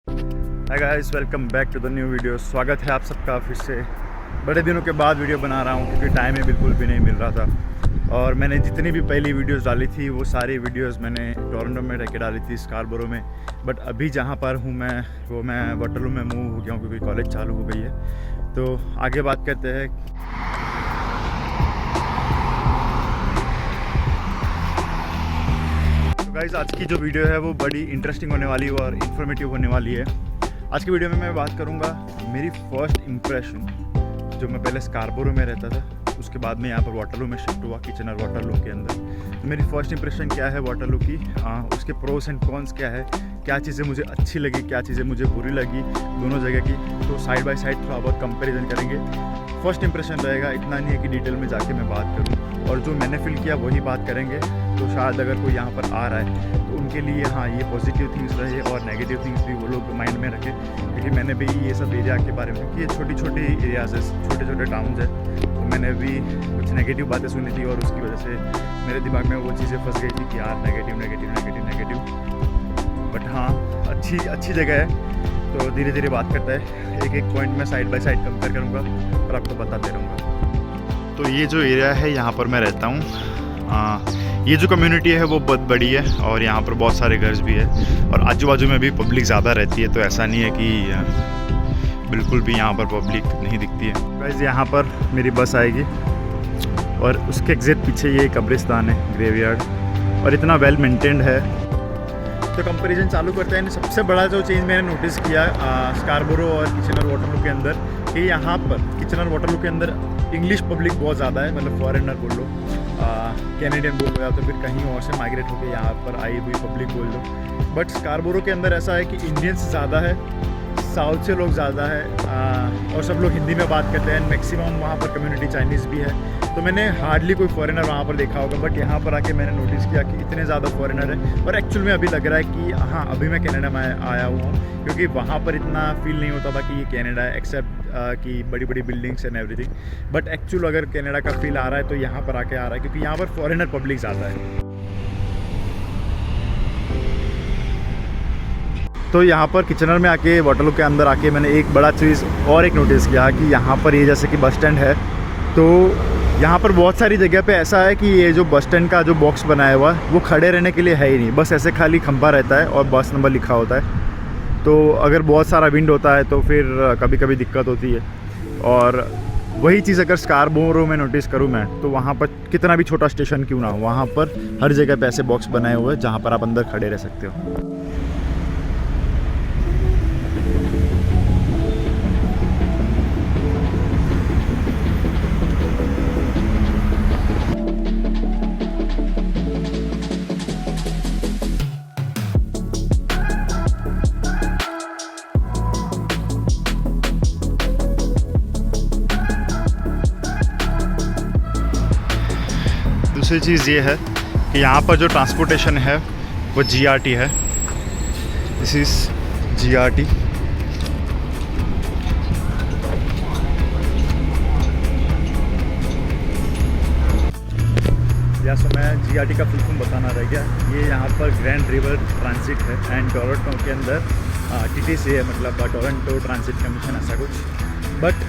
Hi guys, welcome back to the new video. स्वागत है आप सबका फिर से। बड़े दिनों के बाद वीडियो बना रहा हूँ क्योंकि टाइम ही बिल्कुल भी नहीं मिल रहा था। और मैंने जितनी भी पहली वीडियोस डाली थी वो सारी वीडियोस मैंने टोरंटो में रह के डाली थी, स्कारबोरो में। बट अभी जहाँ पर हूँ मैं वाटरलू में मूव हो गया हूँ क्योंकि कॉलेज चालू हो गई है। तो आगे बात करते हैं। तो गाइस, आज की जो वीडियो है वो बड़ी इंटरेस्टिंग होने वाली है और इन्फॉर्मेटिव होने वाली है। आज की वीडियो में मैं बात करूंगा मेरी फर्स्ट इम्प्रेशन। जो मैं पहले स्कारबोरो में रहता था, उसके बाद में यहाँ पर वाटरलू में शिफ्ट हुआ, किचनर वाटरलू के अंदर। तो मेरी फर्स्ट इम्प्रेशन क्या है वाटरलू की, उसके प्रोस एंड कॉन्स क्या है, क्या चीज़ें मुझे अच्छी लगी, क्या चीज़ें मुझे बुरी लगी दोनों जगह की। तो साइड बाय साइड थोड़ा बहुत कंपेरिजन करेंगे। फर्स्ट इंप्रेशन रहेगा, इतना नहीं है कि डिटेल में जाके मैं बात करूँ, और जो मैंने फील किया वही बात करेंगे। तो शायद अगर कोई यहाँ पर आ रहा है तो उनके लिए हाँ, ये पॉजिटिव थिंग्स रहे और नेगेटिव थिंग्स भी वो लोग माइंड में रखें। क्योंकि मैंने भी ये सब एरिया के बारे में, कि ये छोटी छोटी एरियाज है, छोटे छोटे टाउन्स है, तो मैंने भी कुछ नेगेटिव बातें सुनी थी और उसकी वजह से मेरे दिमाग में वो चीज़ें फंस गई थी कि यार negative negative negative negative. But हाँ, अच्छी जगह है। तो धीरे धीरे बात करता है, एक एक पॉइंट में साइड बाय साइड कंपेयर करूँगा और आपको बताते रहूँगा। तो ये जो एरिया है यहाँ पर मैं रहता हूँ, ये जो कम्युनिटी है वो बहुत बड़ी है और यहाँ पर बहुत सारे घर भी है और आजू बाजू में भी पब्लिक ज़्यादा रहती है। तो ऐसा नहीं है कि बिल्कुल भी यहाँ पर पब्लिक नहीं दिखती है। गाइस, यहाँ पर मेरी बस आएगी और उसके एग्जैक्ट पीछे ये कब्रिस्तान है, ग्रेवयार्ड, और इतना वेल मेंटेन्ड है। तो कंपैरिजन चालू करते हैं। सबसे बड़ा जो चेंज मैंने नोटिस किया स्कारबोरो और किचनर वाटरलू के अंदर, कि यहाँ पर किचनर वाटरलू के अंदर इंग्लिश पब्लिक बहुत ज़्यादा है। मतलब फॉरेनर बोल लो, कैनेडियन बोल लो, या तो फिर कहीं और से माइग्रेट होकर यहाँ पर आई हुई पब्लिक बोल लो। बट स्कारबोरो के अंदर ऐसा है कि इंडियंस ज़्यादा है, साउथ से लोग ज़्यादा है, और सब लोग हिंदी में बात करते हैं। मैक्सिमम वहाँ पर कम्युनिटी चाइनीज़ भी है। तो मैंने हार्डली कोई फॉरेनर वहाँ पर देखा होगा। बट यहाँ पर आके मैंने नोटिस किया कि इतने ज़्यादा फॉरेनर है। और एक्चुअल में अभी लग रहा है कि हाँ, अभी मैं कनाडा में आया हुआ हूँ, क्योंकि वहाँ पर इतना फील नहीं होता था कि ये कनाडा है, एक्सेप्ट कि बड़ी बड़ी buildings and everything. But actual अगर कनाडा का फील आ रहा है तो यहाँ पर आके आ रहा है, क्योंकि यहाँ पर फॉरेनर पब्लिक ज़्यादा है। तो यहाँ पर किचनर में आके, वाटरलू के अंदर आके, मैंने एक बड़ा चीज़ और एक नोटिस किया कि यहाँ पर ये जैसे कि बस स्टैंड है, तो यहाँ पर बहुत सारी जगह पे ऐसा है कि ये जो बस स्टैंड का जो बॉक्स बनाया हुआ है वो खड़े रहने के लिए है ही नहीं। बस ऐसे खाली खंभा रहता है और बस नंबर लिखा होता है। तो अगर बहुत सारा विंड होता है तो फिर कभी कभी दिक्कत होती है। और वही चीज़ अगर स्कारबोरो में नोटिस करूँ मैं, तो वहाँ पर कितना भी छोटा स्टेशन क्यों ना हो, वहाँ पर हर जगह पे ऐसे बॉक्स बनाए हुए हैं जहाँ पर आप अंदर खड़े रह सकते हो। दूसरी चीज़ ये है कि यहाँ पर जो ट्रांसपोर्टेशन है वो GRT है। This is GRT। या सो मैं GRT का फुल फॉर्म बताना रह गया। ये यहाँ पर ग्रैंड रिवर ट्रांजिट है एंड टोरंटो के अंदर TTC है, मतलब टोरंटो ट्रांजिट कमीशन, ऐसा कुछ। बट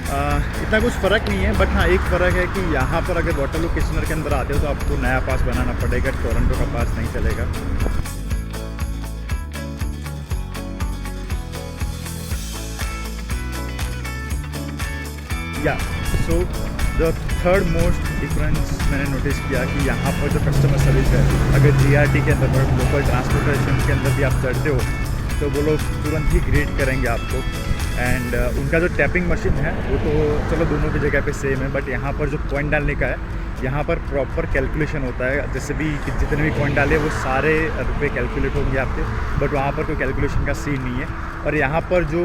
इतना कुछ फ़र्क नहीं है। बट हाँ, एक फ़र्क है कि यहाँ पर अगर वाटरलू किचनर के अंदर आते हो तो आपको नया पास बनाना पड़ेगा, टोरंटो का पास नहीं चलेगा। या so the third most difference मैंने नोटिस किया कि यहाँ पर जो कस्टमर सर्विस है, अगर GRT के अंदर, लोकल ट्रांसपोर्टेशन के अंदर भी आप चढ़ते हो तो वो लोग तुरंत ही ग्रेट करेंगे आपको। एंड उनका जो टैपिंग मशीन है वो तो चलो दोनों की जगह पे सेम है। बट यहाँ पर जो कॉइन डालने का है, यहाँ पर प्रॉपर कैलकुलेशन होता है। जैसे भी जितने भी कॉइन डाले वो सारे रुपए कैलकुलेट होंगे आपके। बट वहाँ पर कोई कैलकुलेशन का सीन नहीं है। और यहाँ पर जो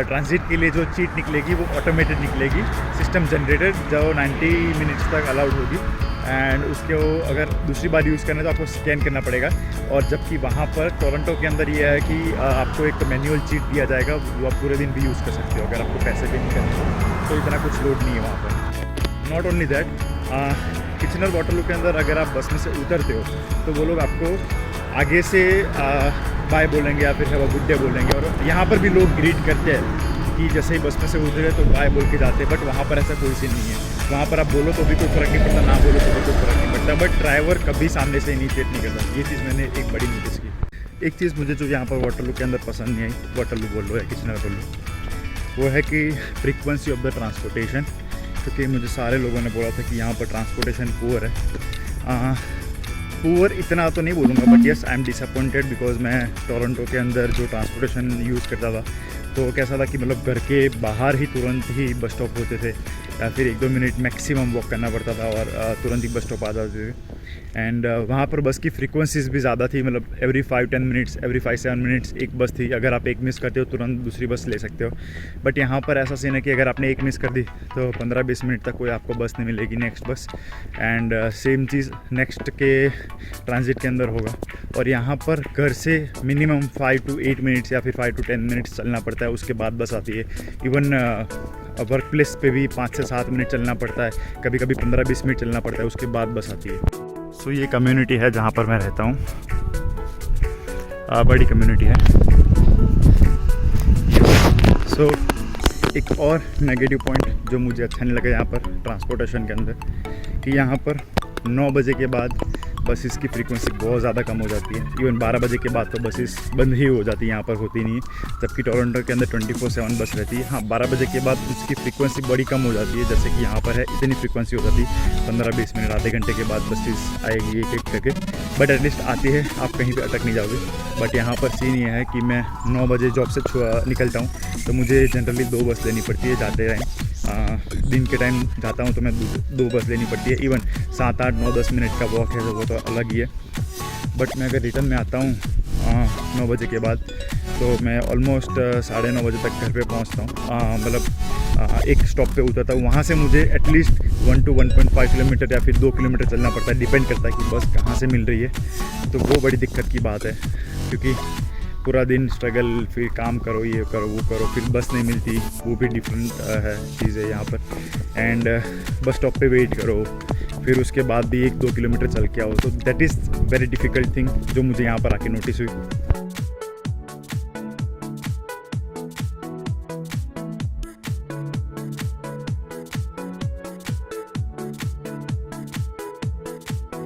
ट्रांजिट के लिए जो चीट निकलेगी वो ऑटोमेटेड निकलेगी, सिस्टम जनरेटेड, जो 90 मिनट्स तक अलाउड होगी। एंड उसको अगर दूसरी बार यूज़ करना है तो आपको स्कैन करना पड़ेगा। और जबकि वहाँ पर टोरंटो के अंदर ये है कि आपको एक मैनुअल चीट दिया जाएगा, वो आप पूरे दिन भी यूज़ कर सकते हो अगर आपको पैसे पे नहीं करने, तो इतना कुछ लोड नहीं है वहाँ पर। Not only that, Kitchener Waterloo के अंदर अगर आप बस में से उतरते हो तो वो लोग आपको आगे से बाय बोलेंगे या फिर हैव अ गुड डे बोलेंगे। और यहाँ पर भी लोग ग्रीट करते हैं कि जैसे ही बस में से उतरे तो बाय बोल के जाते हैं, बट वहाँ पर ऐसा कोई सीन नहीं है। वहाँ पर आप बोलो तो भी कोई फ़र्क नहीं पड़ता, ना बोलो तो भी कोई फ़र्क नहीं पड़ता, बट ड्राइवर कभी सामने से इनिशिएट नहीं करता। ये चीज़ मैंने एक बड़ी नोटिस की। एक चीज़ मुझे जो यहाँ पर वाटरलू के अंदर पसंद नहीं आई, वाटरलू बोल लो या किचनर बोल लो, वो है कि फ्रीक्वेंसी ऑफ द ट्रांसपोर्टेशन। क्योंकि मुझे सारे लोगों ने बोला था कि यहाँ पर ट्रांसपोर्टेशन पुअर है। पुअर इतना तो नहीं बोलूँगा, but yes I am disappointed because मैं टोरंटो के अंदर जो ट्रांसपोर्टेशन यूज़ करता था तो कैसा था कि मतलब घर के बाहर ही तुरंत ही बस स्टॉप होते थे, या फिर 1-2 मिनट मैक्सिमम वॉक करना पड़ता था और तुरंत ही बस स्टॉप आ जाते थे। एंड वहाँ पर बस की फ्रीक्वेंसीज भी ज़्यादा थी, मतलब एवरी 5-10 मिनट्स, एवरी 5-7 मिनट्स एक बस थी। अगर आप एक मिस करते हो तुरंत दूसरी बस ले सकते हो। बट यहाँ पर ऐसा सीन है कि अगर आपने एक मिस कर दी तो 15-20 मिनट तक कोई आपको बस नहीं मिलेगी, नेक्स्ट बस। एंड सेम चीज़ नेक्स्ट के ट्रांजिट के अंदर होगा। और यहाँ पर घर से मिनिमम 5 to 8 मिनट्स या फिर 5 to 10 मिनट्स चलना पड़ता है, उसके बाद बस आती है। इवन वर्क प्लेस पे भी 5 से 7 मिनट चलना पड़ता है, कभी कभी 15-20 मिनट चलना पड़ता है, उसके बाद बस आती है। सो ये कम्युनिटी है जहाँ पर मैं रहता हूँ, बड़ी कम्युनिटी है। सो एक और नेगेटिव पॉइंट जो मुझे अच्छा नहीं लगा यहाँ पर ट्रांसपोर्टेशन के अंदर, कि यहाँ पर 9 बजे के बाद बसेस की फ्रीक्वेंसी बहुत ज़्यादा कम हो जाती है। इवन 12 बजे के बाद तो बसेस बंद ही हो जाती है, यहाँ पर होती नहीं है। जबकि टोरंटो के अंदर 24/7 बस रहती है। हाँ, 12 बजे के बाद उसकी फ्रीक्वेंसी बड़ी कम हो जाती है, जैसे कि यहाँ पर है इतनी फ्रीक्वेंसी हो जाती है 15-20 मिनट, आधे घंटे के बाद बसेस आएगी एक करके, बट एटलीस्ट आती है, आप कहीं पर अटक नहीं जाओगे। बट यहाँ पर सीन ये है कि मैं 9 बजे जॉब से निकलता हूँ तो मुझे जनरली 2 बस लेनी पड़ती है जाते टाइम। दिन के टाइम जाता हूँ तो मैं 2 बस लेनी पड़ती है। इवन 7, 8, 9, 10 मिनट का वॉक है तो वो तो अलग ही है। बट मैं अगर रिटर्न में आता हूँ 9 बजे के बाद तो मैं ऑलमोस्ट 9:30 बजे तक घर पे पहुँचता हूँ। मतलब एक स्टॉप पे उतरता हूँ, वहाँ से मुझे एटलीस्ट 1 to 1.5 किलोमीटर या फिर 2 किलोमीटर चलना पड़ता है, डिपेंड करता है कि बस कहाँ से मिल रही है। तो वो बड़ी दिक्कत की बात है, क्योंकि पूरा दिन स्ट्रगल, फिर काम करो, ये करो, वो करो, फिर बस नहीं मिलती, वो भी डिफरेंट है चीज़ें यहाँ पर। एंड बस स्टॉप पे वेट करो, फिर उसके बाद भी 1-2 किलोमीटर चल के आओ। तो that is very difficult thing जो मुझे यहाँ पर आके नोटिस हुई।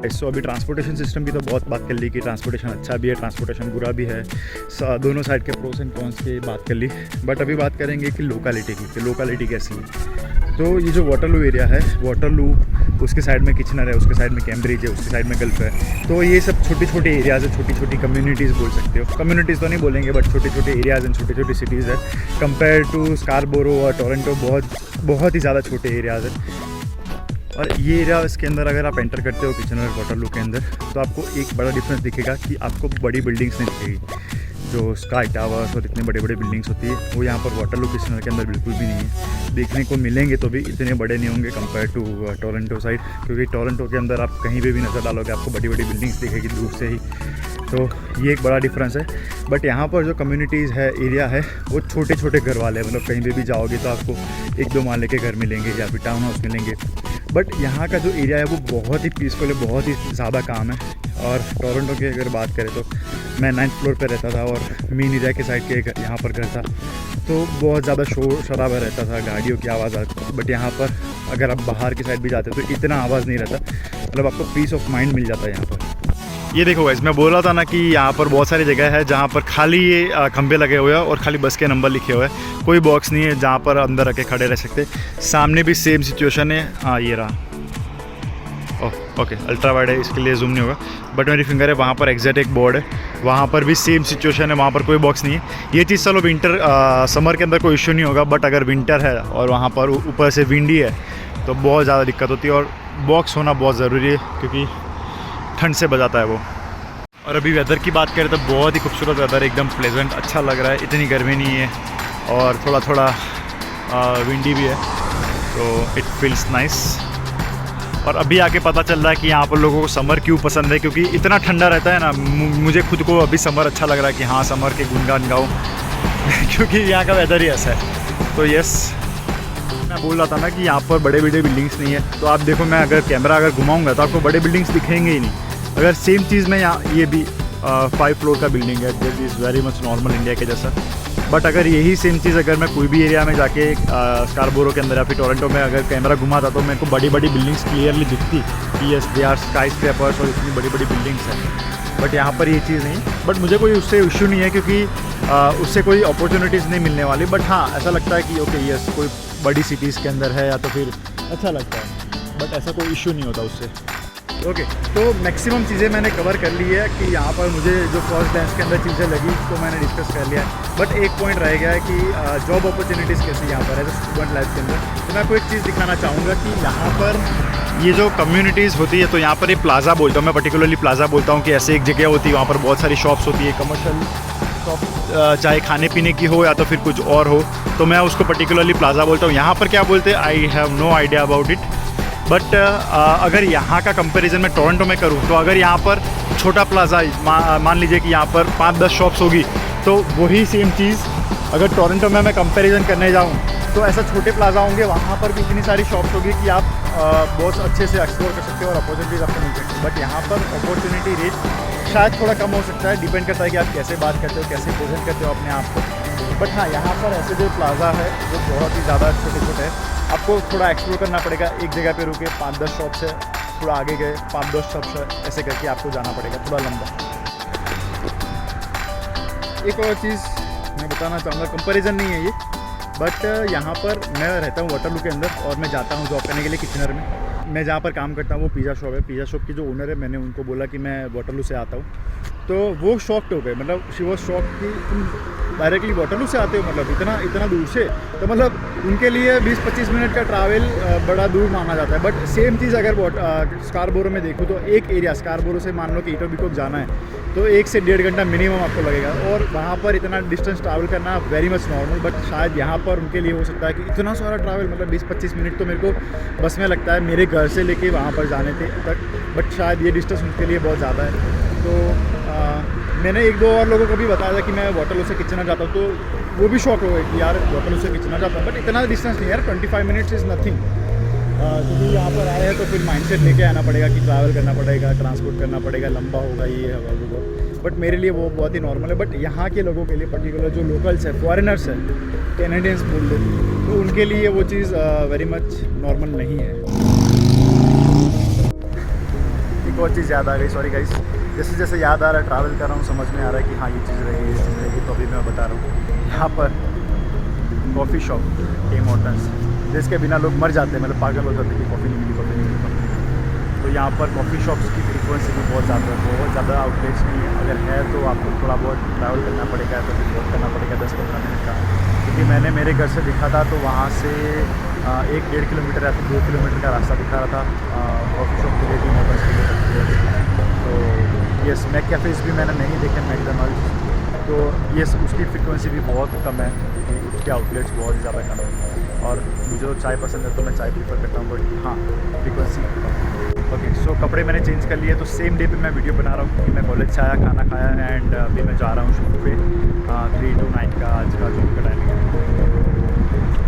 सो अभी ट्रांसपोर्टेशन सिस्टम की तो बहुत बात कर ली कि ट्रांसपोर्टेशन अच्छा भी है, ट्रांसपोर्टेशन बुरा भी है, दोनों साइड के प्रोस एंड कॉन्स की बात कर ली। बट अभी बात करेंगे कि लोकालिटी की, कि लोकालिटी कैसी है। तो ये जो वाटरलू एरिया है, वाटरलू, उसके साइड में किचनर है, उसके साइड में कैम्ब्रिज है, उसके साइड में गल्फ है। तो ये सब छोटे छोटे एरियाज़ है, छोटी छोटी कम्युनिटीज़ बोल सकते हो। कम्युनिटीज़ तो नहीं बोलेंगे, बट छोटे छोटे एरियाज़ एंड छोटी छोटी सिटीज़ है। कंपेयर टू स्कारबोरो और टोरंटो बहुत ही ज़्यादा छोटे एरियाज़ है। और ये एरिया, इसके अंदर अगर आप एंटर करते हो किचनर वाटरलू के अंदर, तो आपको एक बड़ा डिफरेंस दिखेगा कि आपको बड़ी बिल्डिंग्स नहीं दिखेगी। जो स्काई टावर्स और इतने बड़े बड़े बिल्डिंग्स होती है, वो यहाँ पर वाटरलू किचनर के अंदर बिल्कुल भी नहीं है। देखने को मिलेंगे तो भी इतने बड़े नहीं होंगे कंपेयर टू टोरंटो साइड, क्योंकि टोरंटो के अंदर आप कहीं पे भी नज़र डालोगे आपको बड़ी बड़ी बिल्डिंग्स दिखेगी दूर से ही। तो ये एक बड़ा डिफरेंस है। बट यहाँ पर जो कम्युनिटीज़ है, एरिया है, वो छोटे छोटे घर वाले हैं। मतलब कहीं पे भी जाओगे तो आपको 1-2 माले के घर मिलेंगे या फिर टाउन हाउस मिलेंगे। बट यहाँ का जो एरिया है वो बहुत ही पीसफुल है, बहुत ही ज़्यादा काम है। और टोरंटो की अगर बात करें तो मैं 9th फ्लोर पे रहता था और मेन एरिया के साइड के यहाँ पर घर था, तो बहुत ज़्यादा शोर शराबा रहता था, गाड़ियों की आवाज़ आती। बट यहाँ पर अगर आप बाहर की साइड भी जाते तो इतना आवाज़ नहीं रहता, मतलब आपको पीस ऑफ माइंड मिल जाता है यहाँ पर। ये देखो गाइस, मैं बोल रहा था ना कि यहाँ पर बहुत सारी जगह है जहाँ पर खाली ये खंभे लगे हुए हैं और खाली बस के नंबर लिखे हुए हैं, कोई बॉक्स नहीं है जहाँ पर अंदर रख के खड़े रह सकते। सामने भी सेम सिचुएशन है। हाँ, ये रहा। ओके, अल्ट्रा वाइड है, इसके लिए जूम नहीं होगा, बट मेरी फिंगर है वहाँ पर एग्जैक्ट एक बोर्ड है, वहाँ पर भी सेम सिचुएशन है, वहाँ पर कोई बॉक्स नहीं है। ये चीज़ चलो विंटर समर के अंदर कोई इश्यू नहीं होगा, बट अगर विंटर है और वहाँ पर ऊपर से विंडी है तो बहुत ज़्यादा दिक्कत होती है। और बॉक्स होना बहुत ज़रूरी है क्योंकि ठंड से बचाता है वो। और अभी वेदर की बात करें तो बहुत ही खूबसूरत वेदर, एकदम प्लेजेंट, अच्छा लग रहा है, इतनी गर्मी नहीं है और थोड़ा थोड़ा विंडी भी है, तो इट फील्स नाइस। और अभी आके पता चल रहा है कि यहाँ पर लोगों को समर क्यों पसंद है, क्योंकि इतना ठंडा रहता है ना। मुझे खुद को अभी समर अच्छा लग रहा है कि हाँ, समर के गुनगान गाऊँ क्योंकि यहाँ का वेदर ही ऐसा है। तो यस, मैं बोल रहा था ना कि यहाँ पर बड़े बड़े बिल्डिंग्स नहीं है। तो आप देखो, मैं अगर कैमरा घुमाऊँगा तो आपको बड़े बिल्डिंग्स दिखेंगे ही नहीं। अगर सेम चीज़ मैं यहाँ ये भी 5 फ्लोर का बिल्डिंग है, this is very much normal India के जैसा। बट अगर यही सेम चीज़ अगर मैं कोई भी एरिया में जाके स्कारबोरो के अंदर या फिर टोरंटो में अगर कैमरा घुमाता तो मेरे को बड़ी बड़ी बिल्डिंग्स क्लियरली दिखती कि yes they are skyscrapers और इतनी बड़ी बड़ी बिल्डिंग्स हैं। बट यहाँ पर ये चीज़ नहीं, बट मुझे कोई उससे इशू नहीं है क्योंकि उससे कोई अपॉर्चुनिटीज़ नहीं मिलने वाली। बट हाँ, ऐसा लगता है कि ओके यस कोई बड़ी सिटीज़ के अंदर है या तो फिर अच्छा लगता है, बट ऐसा कोई इशू नहीं होता उससे। ओके, तो मैक्सिमम चीज़ें मैंने कवर कर ली है कि यहाँ पर मुझे जो फर्स्ट डांस के अंदर चीज़ें लगी तो मैंने डिस्कस कर लिया है। बट एक पॉइंट रह गया है कि जॉब अपॉर्चुनिटीज़ कैसी यहाँ पर है स्टूडेंट लाइफ के अंदर। तो मैं आपको एक चीज़ दिखाना चाहूँगा कि यहाँ पर ये जो कम्युनिटीज़ होती है, तो यहाँ पर ये प्लाज़ा बोलता हूँ मैं, पर्टिकुलरली प्लाज़ा बोलता हूँ कि ऐसे एक जगह होती है वहाँ पर बहुत सारी शॉप्स होती है, कमर्शियल शॉप, चाहे खाने पीने की हो या तो फिर कुछ और हो, तो मैं उसको पर्टिकुलरली प्लाज़ा बोलता हूँ। यहाँ पर क्या बोलते हैं I have no idea about it. But अगर यहाँ का कंपैरिजन मैं टोरंटो में करूँ तो अगर यहाँ पर छोटा प्लाज़ा मान लीजिए कि यहाँ पर 5-10 शॉप्स होगी, तो वही सेम चीज़ अगर टोरंटो में मैं कंपैरिजन करने जाऊँ तो ऐसा छोटे प्लाज़ा होंगे, वहाँ पर भी इतनी सारी शॉप्स होगी कि आप बहुत अच्छे से एक्सप्लोर कर सकते हो और अपॉर्चुनिटीज़ आपको मिल सकती है। बट यहाँ पर अपॉर्चुनिटी रेट शायद थोड़ा कम हो सकता है, डिपेंड करता है कि आप कैसे बात करते हो, कैसे प्रेजेंट करते हो अपने आप को। बट हाँ, यहाँ पर ऐसे जो प्लाज़ा है जो बहुत ही ज़्यादा छोटे छोटे हैं, आपको थोड़ा एक्सप्लोर करना पड़ेगा। एक जगह पे रुके 5-10 शॉप से थोड़ा आगे गए 5-10 शॉप से ऐसे करके आपको जाना पड़ेगा थोड़ा लंबा। एक और चीज़ मैं बताना चाहूँगा, कंपैरिजन नहीं है ये, बट यहाँ पर मैं रहता हूँ वाटरलू के अंदर और मैं जाता हूँ जॉब करने के लिए किचनर में। मैं जहाँ पर काम करता हूँ वो पिज़्ज़ा शॉप है। पिज़्ज़ा शॉप की जो ओनर है, मैंने उनको बोला कि मैं वाटरलू से आता हूँ, तो वो शॉक्ड हो गए। मतलब शी वॉज शॉक कि तुम डायरेक्टली वाटरलू से आते हो, मतलब इतना दूर से। तो मतलब उनके लिए 20-25 मिनट का ट्रैवल बड़ा दूर माना जाता है। बट सेम चीज़ अगर स्कारबोरो में देखूँ तो एक एरिया स्कारबोरो से मान लो कि इटोबिकोक जाना है तो 1 से 1.5 घंटा मिनिमम आपको लगेगा, और वहाँ पर इतना डिस्टेंस ट्रैवल करना वेरी मच नॉर्मल। बट शायद यहाँ पर उनके लिए हो सकता है कि इतना सारा ट्रैवल, मतलब 20-25 मिनट तो मेरे को बस में लगता है मेरे घर से लेके वहाँ पर जाने तक। बट शायद ये डिस्टेंस उनके लिए बहुत ज़्यादा है। तो मैंने 1-2 और लोगों को भी बताया था कि मैं वाटरलू से किचनर जाता हूँ, तो वो भी शॉक हो गए कि यार वाटरलू से किचनर जाता हूँ। बट इतना डिस्टेंस नहीं यार, 25 मिनट्स इज़ नथिंग। क्योंकि यहाँ पर आए हैं तो फिर माइंडसेट लेके आना पड़ेगा कि ट्रैवल करना पड़ेगा, ट्रांसपोर्ट करना पड़ेगा, लंबा होगा ये है वो। बट मेरे लिए वो बहुत ही नॉर्मल है। बट यहाँ के लोगों के लिए, पर्टिकुलर जो लोकल्स है, फॉरेनर्स हैं, कैनेडियंस बोल दो, तो उनके लिए वो चीज़ वेरी मच नॉर्मल नहीं है। एक और चीज़ याद आ गई, सॉरी गाइस, जैसे जैसे याद आ रहा है, ट्रैवल कर रहा हूँ, समझ में आ रहा है कि हाँ ये चीज़ रही, ये चीज़ रही। तो अभी मैं बता रहा हूँ, यहाँ पर कॉफ़ी शॉप टिम हॉर्टन्स, जिसके बिना लोग मर जाते हैं, मतलब पागल हो जाते हैं कि कॉफ़ी नहीं मिली, कॉफ़ी नहीं मिली, कॉफ़ी नहीं मिली। तो यहाँ पर कॉफ़ी शॉप्स की फ्रीक्वेंसी भी बहुत ज़्यादा आउटलेट्स नहीं है। अगर है तो आपको थोड़ा बहुत ट्रैवल करना पड़ेगा, तो फिर बहुत करना पड़ेगा 10-15 मिनट का। क्योंकि मैंने मेरे घर से दिखा था तो वहाँ से 1-1.5 किलोमीटर या फिर 2 किलोमीटर का रास्ता दिखा रहा था कॉफ़ी शॉप के लिए, टिम हॉर्टन्स के लिए। तो यस, मैक कैफ़ेज़ भी मैंने नहीं देखे, मैकडॉनल्ड्स, तो ये उसकी फ्रीक्वेंसी भी बहुत कम है, उसके आउटलेट्स बहुत ज़्यादा कम है। और मुझे तो चाय पसंद है तो मैं चाय प्रीफर करता हूँ, बट हाँ फ्रीक्वेंसी। ओके, सो कपड़े मैंने चेंज कर लिए। तो सेम डे पे मैं वीडियो बना रहा हूँ कि मैं कॉलेज से आया, खाना खाया, एंड अभी मैं जा रहा हूँ शूट पे 3 to 9 का आज का जॉब का टाइमिंग है,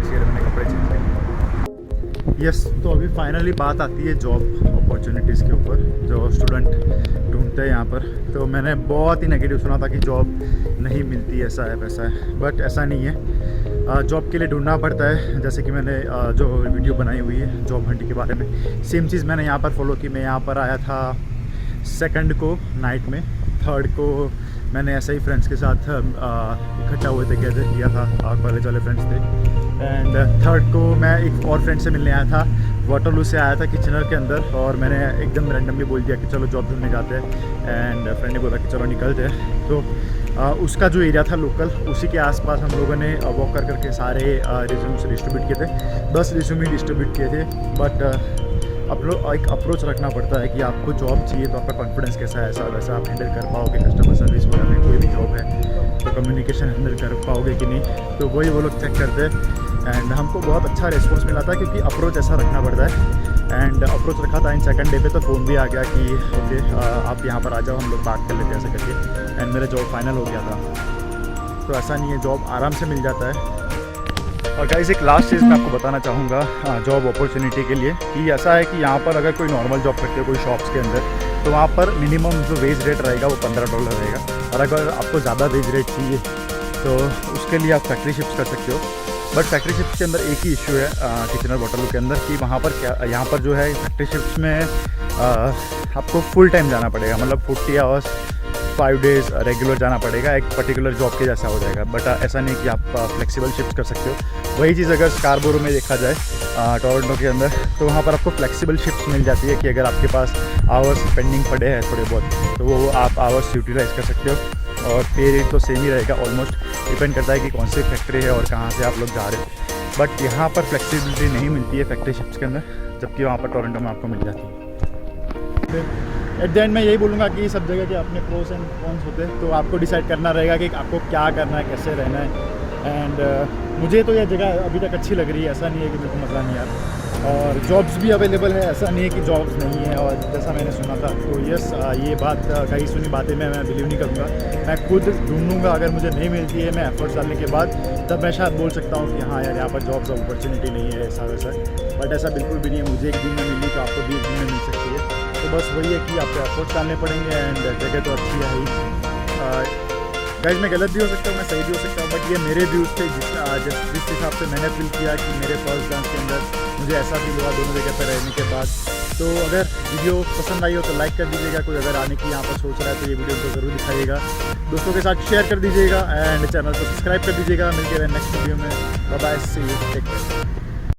इसलिए मैंने कपड़े चेंज किए। यस, तो अभी फाइनली बात आती है जॉब अपॉर्चुनिटीज़ के ऊपर जो स्टूडेंट ढूंढते हैं यहाँ पर। तो मैंने बहुत ही नेगेटिव सुना था कि जॉब नहीं मिलती, ऐसा है वैसा है, बट ऐसा नहीं है। जॉब के लिए ढूंढना पड़ता है। जैसे कि मैंने जो वीडियो बनाई हुई है जॉब हंट के बारे में, सेम चीज़ मैंने यहाँ पर फॉलो की। मैं यहाँ पर आया था 2nd को नाइट में, 3rd को मैंने ऐसे ही फ्रेंड्स के साथ इकट्ठा हुए थे, गैदर किया था, कॉलेज वाले फ्रेंड्स थे। एंड 3rd को मैं एक और फ्रेंड से मिलने आया था, वाटरलू से आया था किचनर के अंदर, और मैंने एकदम रैंडमली बोल दिया कि चलो जॉब ढूंढने जाते हैं। एंड फ्रेंड ने बोला कि चलो निकलते हैं। तो उसका जो एरिया था लोकल, उसी के आसपास हम लोगों ने वॉक कर करके सारे रिज्यूम्स डिस्ट्रीब्यूट किए थे। 10 रिज्यूम ही डिस्ट्रीब्यूट किए थे। बट एक अप्रोच रखना पड़ता है कि आपको जॉब चाहिए तो आपका कॉन्फिडेंस कैसा है, ऐसा वैसा आप हैंडल कर पाओगे कस्टमर सर्विस हो या फिर कोई भी जॉब है, तो कम्युनिकेशन हैंडल कर पाओगे कि नहीं, तो वही वो लोग चेक करते हैं। एंड हमको बहुत अच्छा रिस्पॉन्स मिला था क्योंकि अप्रोच ऐसा रखना पड़ता है। एंड अप्रोच रखा था इन 2nd डे पे, तो फ़ोन भी आ गया कि ओके आप यहाँ पर आ जाओ, हम लोग बात कर लेते हैं ऐसे करके। एंड मेरा जॉब फाइनल हो गया था। तो ऐसा नहीं है, जॉब आराम से मिल जाता है। और गाइस एक लास्ट चीज़ मैं आपको बताना चाहूँगा जॉब अपॉर्चुनिटी के लिए, कि ऐसा है कि यहाँ पर अगर कोई नॉर्मल जॉब करते हो कोई शॉप्स के अंदर, तो वहाँ पर मिनिमम जो वेज रेट रहेगा वो $15 रहेगा। और अगर आपको ज़्यादा वेज रेट चाहिए तो उसके लिए आप फैक्ट्री शिफ्ट कर सकते हो। बट फैक्ट्री शिफ्ट के अंदर एक ही इशू है किचनर वाटरलू के अंदर, कि वहाँ पर क्या, यहाँ पर जो है फैक्ट्री शिफ्ट में आपको फुल टाइम जाना पड़ेगा, मतलब 40 आवर्स 5 डेज़ रेगुलर जाना पड़ेगा, एक पर्टिकुलर जॉब के जैसा हो जाएगा। बट ऐसा नहीं कि आप फ्लेक्सिबल शिफ्ट कर सकते हो। वही चीज़ अगर स्कारबोरो में देखा जाए टोरंटो के अंदर, तो वहाँ पर आपको फ्लेक्सिबल शिफ्ट मिल जाती है कि अगर आपके पास आवर्स पेंडिंग पड़े हैं थोड़े बहुत, तो वो आप आवर्स यूटिलाइज़ कर सकते हो। और पे रेट तो सेम ही रहेगा ऑलमोस्ट, डिपेंड करता है कि कौन सी फैक्ट्री है और कहाँ से आप लोग जा रहे हो। बट यहाँ पर फ्लेक्सिबिलिटी नहीं मिलती है फैक्ट्री शिफ्ट के अंदर, जबकि वहाँ पर टोरंटो में आपको मिल जाती है। एट द एंड मैं यही बोलूँगा कि सब जगह के अपने प्रोस एंड कॉन्स होते हैं, तो आपको डिसाइड करना रहेगा कि आपको क्या करना है, कैसे रहना है। एंड मुझे तो यह जगह अभी तक अच्छी लग रही है, ऐसा नहीं है कि मेरे को मज़ा नहीं आ रहा। और जॉब्स भी अवेलेबल है, ऐसा नहीं है कि जॉब्स नहीं है। और जैसा मैंने सुना था, तो यस ये बात कहीं सुनी बातें मैं बिलीव नहीं करूँगा, मैं खुद ढूंढूंगा। अगर मुझे नहीं मिलती है, मैं एफर्ट्स डालने के बाद, तब मैं शायद बोल सकता हूँ कि हाँ यार यहाँ पर जॉब्स अपॉर्चुनिटी नहीं है, ऐसा वैसा। बट ऐसा बिल्कुल भी नहीं है, मुझे एक दिन में मिली तो आपको भी एक दिन में मिल सकती है। तो बस वही है कि आपको एफर्ट्स डालने पड़ेंगे। एंड जगह तो अच्छी है ही। गाइस मैं गलत भी हो सकता हूँ, मैं सही भी हो सकता हूँ, बट ये मेरे व्यूज़ थे जिस हिसाब से मैंने फील किया कि मेरे फर्स्ट डांस के अंदर मुझे ऐसा फील हुआ दोनों जगह पर रहने के बाद। तो अगर वीडियो पसंद आई हो तो लाइक कर दीजिएगा। कोई अगर आने की यहाँ पर सोच रहा है तो ये वीडियो को ज़रूर दिखाइएगा, दोस्तों के साथ शेयर कर दीजिएगा एंड चैनल को सब्सक्राइब कर दीजिएगा। मिलते हैं नेक्स्ट वीडियो में। Bye bye, see you, take care.